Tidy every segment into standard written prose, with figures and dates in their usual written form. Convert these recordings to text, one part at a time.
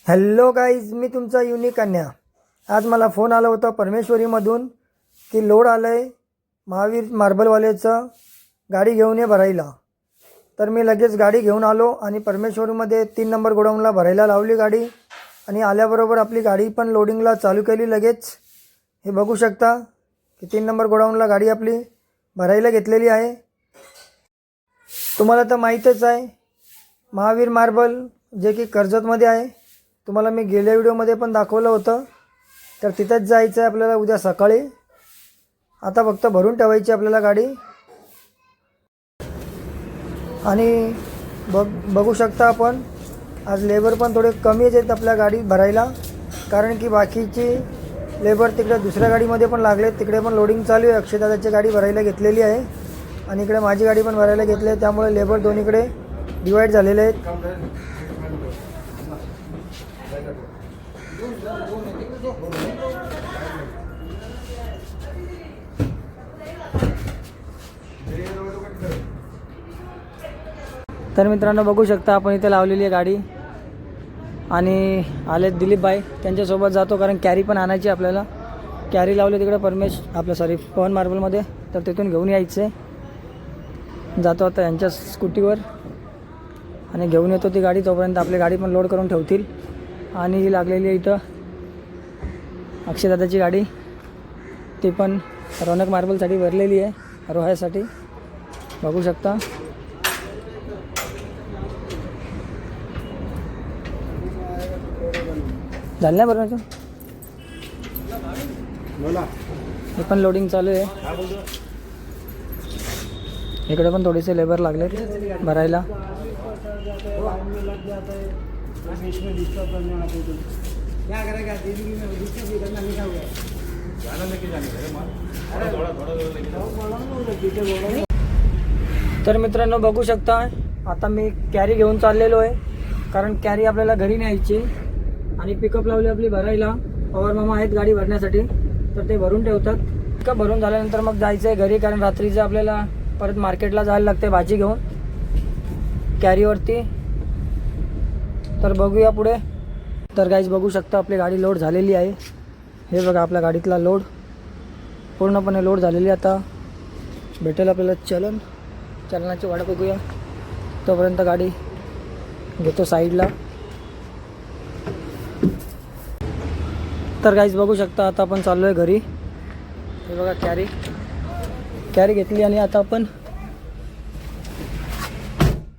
Hello guys, मी तुमचा unique कन्या। आज मला फोन आला होता परमेश्वरीमधून की लोड आलं आहे महावीर मार्बलवाल्याचं, गाडी घेऊन ये भरायला। तर मी लगेच गाडी घेऊन आलो आणि परमेश्वरीमध्ये 3 नंबर गोडाऊनला भरायला लावली गाडी आणि आल्याबरोबर आपली गाडी पण लोडिंगला चालू केली लगेच। हे बघू शकता की 3 नंबर गोडाऊनला गाडी आपली भरायला घेतलेली आहे। तुम्हाला तर माहीतच आहे महावीर मार्बल जे की कर्जतमध्ये आहे। तुम्हाला मी गेल्या व्हिडिओमध्ये पण दाखवलं होतं, तर तिथंच जायचं आहे आपल्याला उद्या सकाळी। आता फक्त भरून ठेवायची आपल्याला गाडी आणि बघू शकता आपण आज लेबर पण थोडे कमीच आहेत आपल्या गाडी भरायला, कारण की बाकीची लेबर तिकडे दुसऱ्या गाडीमध्ये पण लागले, तिकडे पण लोडिंग चालू आहे। अक्षयदादाची गाडी भरायला घेतलेली आहे आणि इकडे माझी गाडी पण भरायला घेतली आहे, त्यामुळे लेबर दोन्हीकडे डिवाइड झालेले आहेत। तर मित्रांनो बघू शकता आपण इथे लावलेली आहे गाडी आणि आले दिलीप भाई, त्यांच्यासोबत जातो कारण कॅरी पण आणायची आपल्याला। कॅरी लावली तिकडे पवन मार्बलमध्ये, तर तिथून घेऊन यायचं आहे। जातो आता यांच्या स्कूटीवर आणि घेऊन येतो ती गाडी, तोपर्यंत आपली गाडी पण लोड करून ठेवतील। आणि ही लागलेली आहे इथं अक्षयदादाची गाडी, ती पण रौनक मार्बलसाठी भरलेली आहे, रोह्यासाठी बघू शकता। झालं नाही बरं हे पण लोडिंग चालू आहे। इकडे पण थोडेसे लेबर लागले भरायला। तर मित्रांनो बघू शकता आता मी कॅरी घेऊन चाललेलो आहे, कारण कॅरी आपल्याला घरी न्यायची आणि पिकअप लावली आपली भरायला। पवार मामा आहेत गाडी भरण्यासाठी, तर ते भरून ठेवतात। पिकअप भरून झाल्यानंतर मग जायचं आहे घरी, कारण रात्रीचं आपल्याला परत मार्केटला जायला लागते भाजी घेऊन कॅरीवरती। तर बघूया पुढे। तर गाईज बघू शकता आपली गाडी लोड झालेली आहे। हे बघा आपल्या गाडीतला लोड पूर्णपणे लोड झालेली। आता भेटेल आपल्याला चलनाची वाट बघूया, तोपर्यंत गाडी घेतो साईडला। तर गाईज बघू शकता आता आपण चाललो आहे घरी। हे बघा कॅरी घेतली आणि आता आपण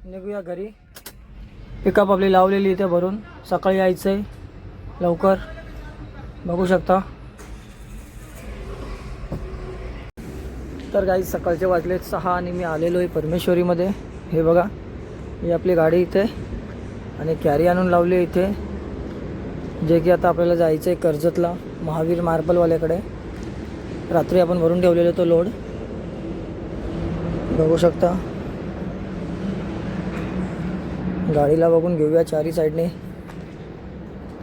निघूया घरी। पिकअप आपली लावलेली इथे भरून, सकाळी यायचं आहे लवकर बघू शकता। तर गाईज सकाळचे वाजले 6 आणि मी आलेलो आहे परमेश्वरीमध्ये। हे बघा ही आपली गाडी इथे आणि कॅरी आणून लावली इथे, जे की आता आपल्याला जायचं आहे कर्जतला महावीर मार्बलवाल्याकडे। रात्री आपण भरून ठेवलेलं तो लोड बघू शकता। गाडीला बघून घेऊया चारी साईडने,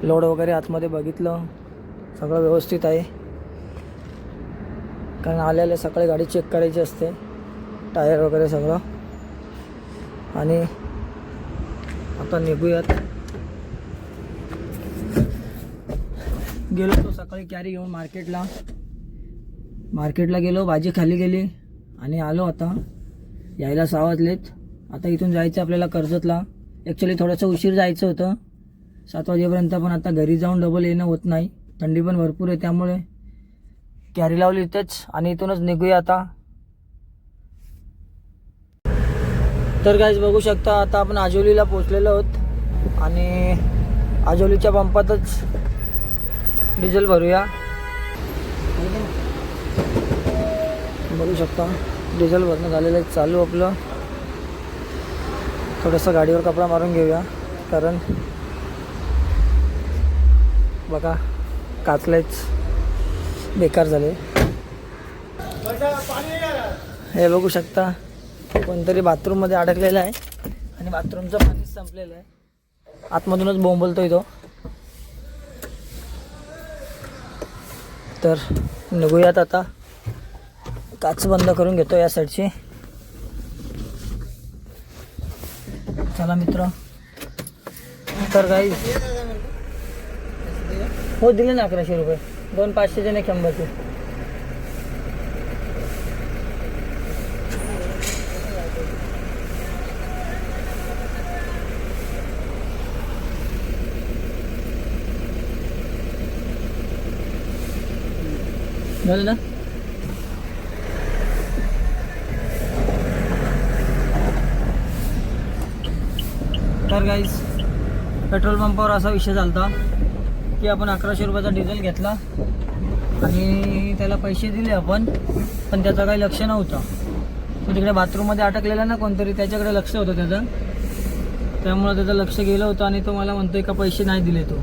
लोड वगैरे आतमध्ये बघितलं सगळं व्यवस्थित आहे, कारण आल्याला सकाळी गाडी चेक करायची असते, टायर वगैरे सगळं। आणि आता निघूयात। गेलो तो सकाळी कॅरी घेऊन मार्केटला गेलो, भाजी खाली गेली आणि आलो। आता यायला 6 वाजलेत। आता इथून जायचं आपल्याला कर्जतला। ॲक्च्युली थोडंसं उशीर जायचं होतं 7 वाजेपर्यंत, पण आता घरी जाऊन डबल येणं होत नाही, थंडी पण भरपूर आहे, त्यामुळे कॅरी लावली इथेच आणि इथूनच निघूया आता। तर गाईज बघू शकता आता आपण आजोलीला पोचलेलो आहोत आणि आजोलीच्या पंपातच डिझेल भरूया। बघू शकता डिझेल भरणं झालेलं आहे चालू आपलं। थोडंसं गाडीवर कपडा मारून घेऊया, कारण बघा काचलेच बेकार झाले। हे बघू शकता कोणतरी बाथरूममध्ये अडकलेलं आहे आणि बाथरूमचं पाणी संपलेलं आहे, आतमधूनच बोंबलतोय तो। तर निघूयात आता, काच बंद करून घेतो या साईडची। चला मित्र, तर गाईज हो दिले ना 1100 रुपये. 2 500चे आणि 100चे. झालं ना. तर गाईज पेट्रोल पंपावर असा विषय झाला की आपण 1100 रुपयाचा डिझेल घेतला आणि त्याला पैसे दिले आपण, पण त्याचं काही लक्ष नव्हतं. तो तिकडे बाथरूममध्ये अटकलेला ना कोणतरी, त्याच्याकडे लक्ष होतं त्याचं, त्यामुळं त्याचं लक्ष गेलं होतं आणि तो मला म्हणतोय का पैसे नाही दिले. तो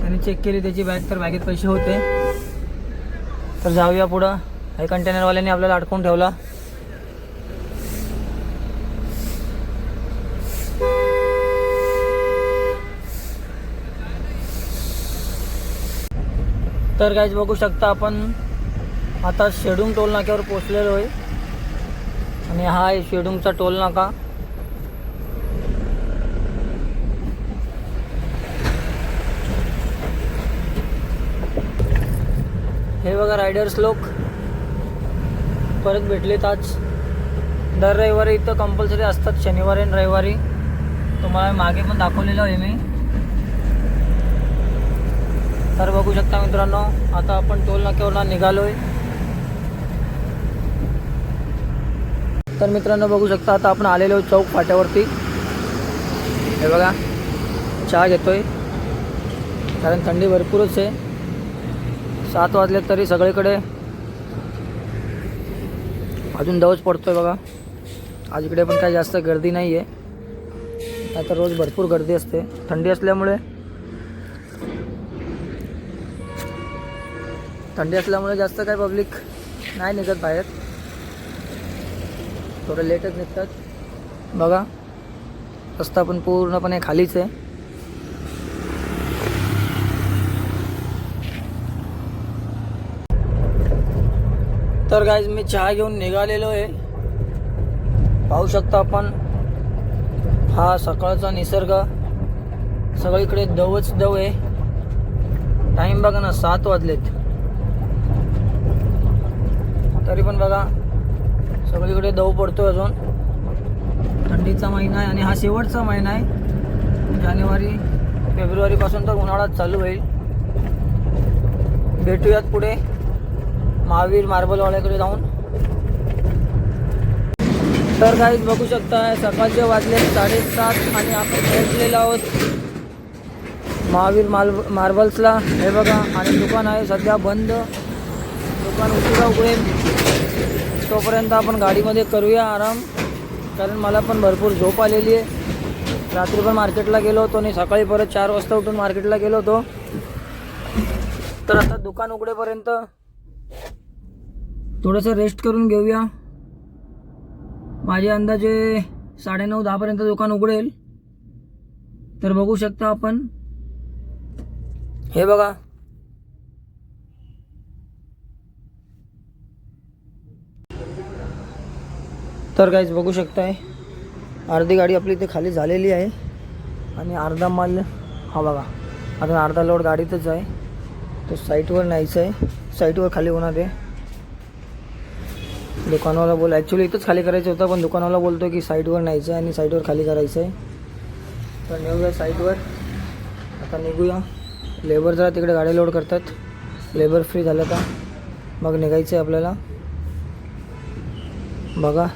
त्याने चेक केली त्याची बॅग, तर बॅगेत पैसे होते. तर जाऊया पुढं. हे कंटेनरवाल्याने आपल्याला अडकवून ठेवला. तर गाईज बघू शकता आपण आता शेडूंग टोल नाक्यावर पोचलेलो आहे आणि हा आहे शेडूंगचा टोल नाका. हे बघा रायडर्स लोक परत भेटलेत आज. दर रविवारी इथं कंपल्सरी असतात, शनिवारी आणि रविवारी. तुम्हाला मागे पण दाखवलेलं आहे मी. तर बघू शकता मित्रांनो, आता आपण टोल नाक्यावरून निघालोय. तर मित्रांनो बघू शकता आता आपण आलेलो चौक फाट्यावरती. हे बघा चहा घेतोय कारण थंडी भरपूरच आहे. 7 वाजले तरी सगळीकडे अजून दवच पडतोय बघा. आज इकडे पण काही जास्त गर्दी नाही आहे, आता रोज भरपूर गर्दी असते. थंडी असल्यामुळे जास्त काही पब्लिक नाही निघत बाहेर, थोडं लेटच निघतात. बघा रस्ता पण पूर्णपणे खालीच आहे. तर गाईज मी चहा घेऊन निघालेलो आहे. पाहू शकता आपण हा सकाळचा निसर्ग, सगळीकडे दवच दव आहे. टाईम बघा ना 7 वाजलेत तरी पण बघा सगळीकडे दव पडतोय. अजून थंडीचा महिना आहे आणि हा शेवटचा महिना आहे. जानेवारी फेब्रुवारीपासून तर उन्हाळाच चालू होईल. भेटूयात पुढे महावीर मार्बलवाल्याकडे जाऊन. तर काहीच बघू शकता सकाळचे वाजले 7:30 आणि आपण पोहोचलेलो आहोत महावीर मार्बल्सला. हे बघा आणि दुकान आहे सध्या बंद. दुकान उशिरा उघडेल तोपर्यंत आपण गाडीमध्ये करूया आराम, कारण मला पण भरपूर झोप आलेली आहे. रात्री पण मार्केटला गेलो होतो आणि सकाळी परत 4 वाजता उठून मार्केटला गेलो होतो. तर आता दुकान उघडेपर्यंत थोडंसं रेस्ट करून घेऊया. माझे अंदाजे 9:30-10 पर्यंत दुकान उघडेल. तर बघू शकता आपण हे बघा तर काहीच बघू शकताय अर्धी गाडी आपली इथे खाली झालेली आहे आणि अर्धा माल हा बघा आता अर्धा लोड गाडीतच आहे. तो साईटवर न्यायचा आहे, साईटवर खाली होणार आहे. दुकानवाला बोल ॲक्च्युली इथंच खाली करायचं होतं, पण दुकानवाला बोलतो की साईटवर न्यायचं आहे आणि साईटवर खाली करायचं आहे. तर नेऊया साईटवर. आता निघूया. लेबर जरा तिकडे गाडी लोड करतात, लेबर फ्री झालं का मग निघायचं आहे आपल्याला. बघा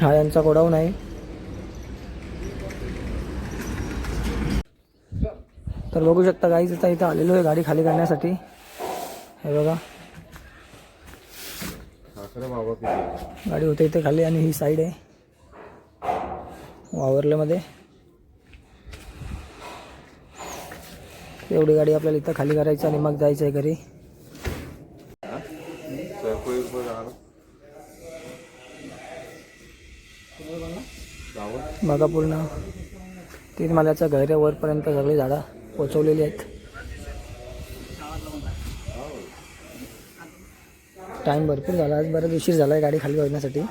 हा यांचा गोडाऊन आहे. तर बघू शकता गाईच आता इथं आलेलो आहे गाडी खाली करण्यासाठी. हे बघा गाडी होते इथे खाली आणि ही साईड आहे वावरल्यामध्ये. एवढी गाडी आपल्याला इथं खाली करायची आणि मग जायचं आहे घरी. बघा पूर्ण 3 माल्याचं घर आहे, वरपर्यंत सगळी झाडं पोचवलेली आहेत. टाईम भरपूर झाला, आज बराच उशीर झाला आहे गाडी खाली करण्यासाठी.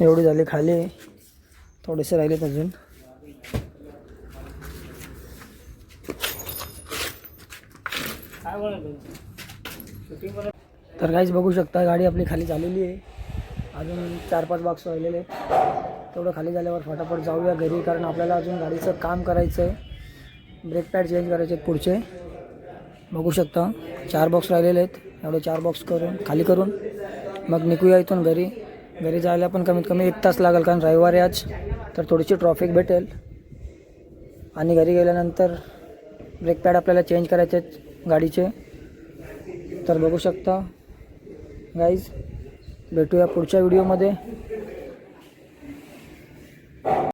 एवढी झाली खाली, थोडेसे राहिलेत अजून. तर काहीच बघू शकता गाडी आपली खाली झालेली आहे. अजून 4-5 बॉक्स राहिलेले आहेत. तेवढं खाली झाल्यावर फटाफट जाऊया घरी, कारण आपल्याला अजून गाडीचं काम करायचं आहे. ब्रेक पॅड चेंज करायचे आहेत पुढचे. बघू शकता 4 बॉक्स राहिलेले आहेत. एवढे 4 बॉक्स करून खाली करून मग निघूया इथून घरी. घरी जायला पण कमीत कमी 1 तास लागेल, कारण रविवार आहे आज, तर थोडीशी ट्रॉफिक भेटेल. आणि घरी गेल्यानंतर ब्रेक पॅड आपल्याला चेंज करायचे आहेत गाडीचे. तर बघू शकता गाईज, भेटूया पुढच्या व्हिडिओमध्ये.